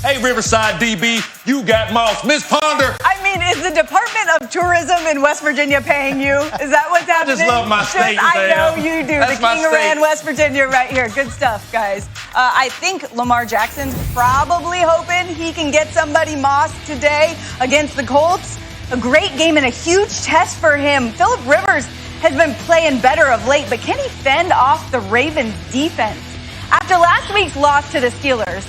Hey, Riverside DB, you got moss. Miss Ponder. I mean, is the Department of Tourism in West Virginia paying you? Is that what's happening? I just love my state. I know you do. That's the King of Rand, West Virginia, right here. Good stuff, guys. I think Lamar Jackson's probably hoping he can get somebody mossed today against the Colts. A great game and a huge test for him. Phillip Rivers has been playing better of late, but can he fend off the Ravens' defense? After last week's loss to the Steelers,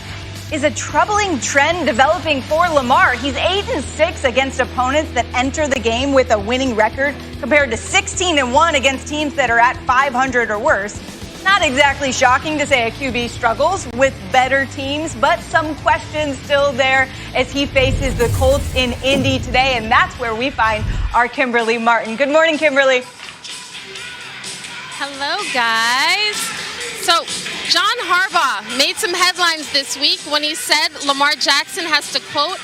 is a troubling trend developing for Lamar. He's 8-6 against opponents that enter the game with a winning record, compared to 16-1 against teams that are at 500 or worse. Not exactly shocking to say a QB struggles with better teams, but some questions still there as he faces the Colts in Indy today, and that's where we find our Kimberly Martin. Good morning, Kimberly. Hello, guys. So, John Harbaugh made some headlines this week when he said Lamar Jackson has to, quote,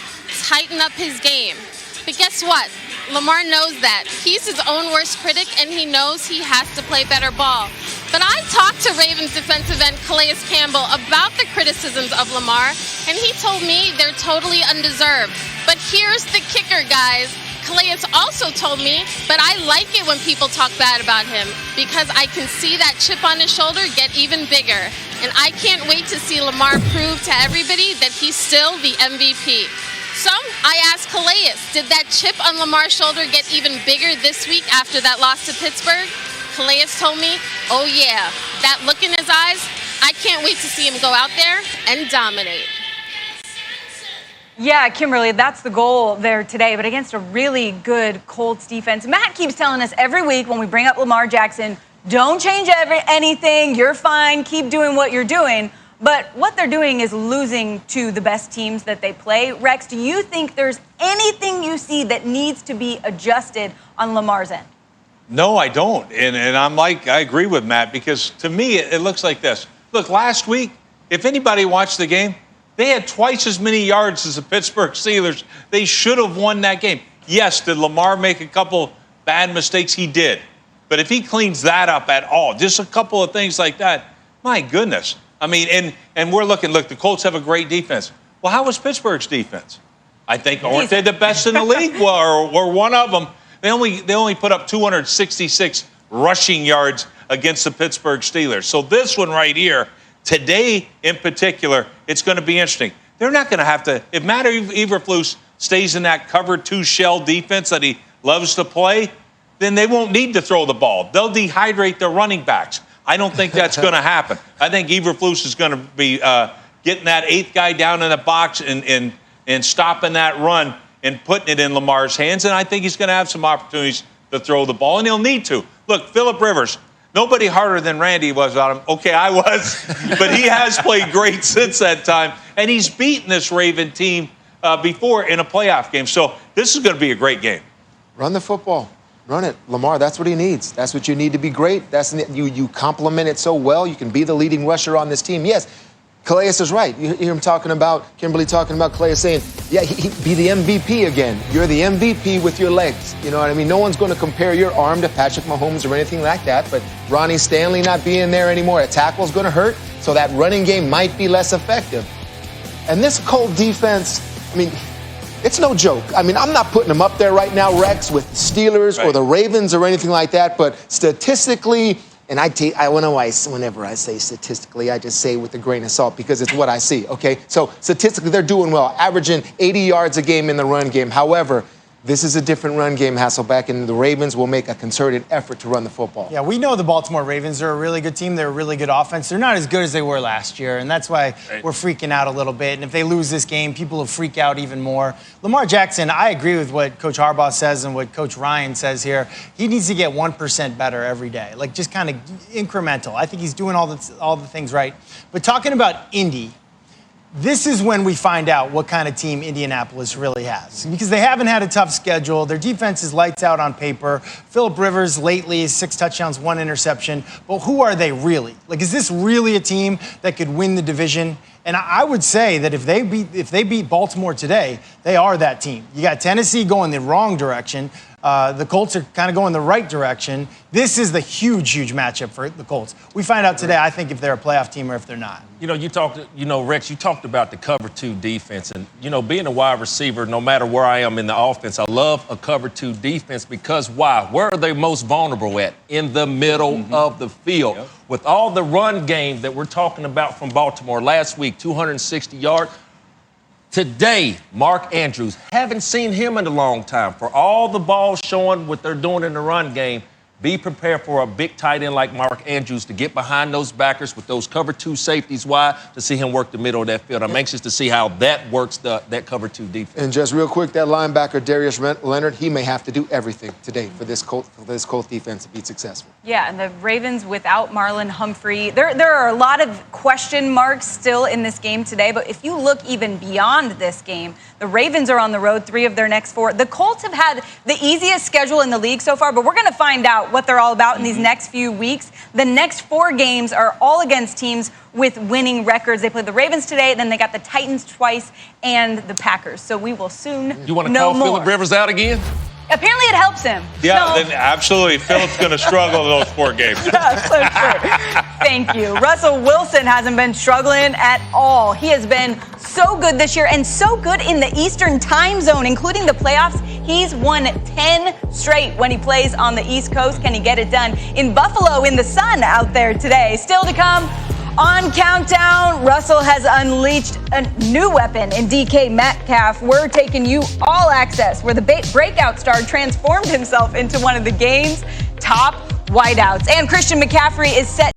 tighten up his game. But guess what? Lamar knows that. He's his own worst critic, and he knows he has to play better ball. But I talked to Ravens defensive end Calais Campbell about the criticisms of Lamar, and he told me they're totally undeserved. But here's the kicker, guys. Calais also told me, but I like it when people talk bad about him because I can see that chip on his shoulder get even bigger. And I can't wait to see Lamar prove to everybody that he's still the MVP. So I asked Calais, did that chip on Lamar's shoulder get even bigger this week after that loss to Pittsburgh? Calais told me, oh yeah, that look in his eyes, I can't wait to see him go out there and dominate. Yeah, Kimberly, that's the goal there today, but against a really good Colts defense. Matt keeps telling us every week when we bring up Lamar Jackson, don't change anything, you're fine, keep doing what you're doing. But what they're doing is losing to the best teams that they play. Rex, do you think there's anything you see that needs to be adjusted on Lamar's end? No, I don't. And I agree with Matt, because to me, it looks like this. Look, last week, if anybody watched the game, they had twice as many yards as the Pittsburgh Steelers. They should have won that game. Yes, did Lamar make a couple bad mistakes? He did. But if he cleans that up at all, just a couple of things like that, my goodness. I mean, and we're looking, look, the Colts have a great defense. Well, how was Pittsburgh's defense? I think, aren't they the best in the league? Well, or one of them. They only put up 266 rushing yards against the Pittsburgh Steelers. So this one right here, today in particular, it's going to be interesting. They're not going to have to, if Matt Eberflus stays in that cover two shell defense that he loves to play, then they won't need to throw the ball. They'll dehydrate their running backs. I don't think that's going to happen. I think Eberflus is going to be getting that eighth guy down in the box and stopping that run and putting it in Lamar's hands. And I think he's going to have some opportunities to throw the ball, and he'll need to. Look, Phillip Rivers, nobody harder than Randy was on him. Okay, I was. But he has played great since that time. And he's beaten this Raven team before in a playoff game. So this is going to be a great game. Run the football. Run it. Lamar, that's what he needs. That's what you need to be great. You complement it so well. You can be the leading rusher on this team. Yes, Calais is right. You hear him talking about, Kimberly talking about Calais saying, yeah, he'd be the MVP again. You're the MVP with your legs. You know what I mean? No one's going to compare your arm to Patrick Mahomes or anything like that. But Ronnie Stanley not being there anymore, a tackle's going to hurt. So that running game might be less effective. And this Colt defense, I mean, it's no joke. I mean, I'm not putting them up there right now, Rex, with the Steelers or the Ravens or anything like that. But statistically, and whenever I say statistically, I just say with a grain of salt because it's what I see, okay? So statistically, they're doing well, averaging 80 yards a game in the run game. However, this is a different run game, Hasselbeck, and the Ravens will make a concerted effort to run the football. Yeah, we know the Baltimore Ravens are a really good team. They're a really good offense. They're not as good as they were last year, and that's why we're freaking out a little bit. And if they lose this game, people will freak out even more. Lamar Jackson, I agree with what Coach Harbaugh says and what Coach Ryan says here. He needs to get 1% better every day, like just kind of incremental. I think he's doing all the things right. But talking about Indy, this is when we find out what kind of team Indianapolis really has. Because they haven't had a tough schedule. Their defense is lights out on paper. Phillip Rivers lately is 6 touchdowns, 1 interception. But who are they really? Like, is this really a team that could win the division? And I would say that if they beat Baltimore today, they are that team. You got Tennessee going the wrong direction. The Colts are kind of going the right direction. This is the huge matchup for the Colts. We find out today, I think, if they're a playoff team or if they're not. Rex, you talked about the cover 2 defense. And, being a wide receiver, no matter where I am in the offense, I love a cover 2 defense because why? Where are they most vulnerable at? In the middle of the field. Yep. With all the run game that we're talking about from Baltimore last week, 260 yards. Today, Mark Andrews, haven't seen him in a long time. For all the balls showing what they're doing in the run game, be prepared for a big tight end like Mark Andrews to get behind those backers with those cover 2 safeties wide to see him work the middle of that field. I'm anxious to see how that works, that cover 2 defense. And just real quick, that linebacker, Darius Leonard, he may have to do everything today for this Colts defense to be successful. Yeah, and the Ravens without Marlon Humphrey, there are a lot of question marks still in this game today, but if you look even beyond this game, the Ravens are on the road 3 of their next 4. The Colts have had the easiest schedule in the league so far, but we're going to find out what they're all about in these next few weeks. The next 4 games are all against teams with winning records. They played the Ravens today, then they got the Titans twice and the Packers. So we will soon You want to know call more. Phillip Rivers out again? Apparently it helps him. Yeah, So- then absolutely. Philip's going to struggle in those 4 games. Yeah, so true. Thank you. Russell Wilson hasn't been struggling at all. He has been so good this year and so good in the Eastern time zone, including the playoffs. He's won 10 straight when he plays on the East Coast. Can he get it done in Buffalo in the sun out there today? Still to come on Countdown, Russell has unleashed a new weapon in DK Metcalf. We're taking you all access, where the breakout star transformed himself into one of the game's top wideouts. And Christian McCaffrey is set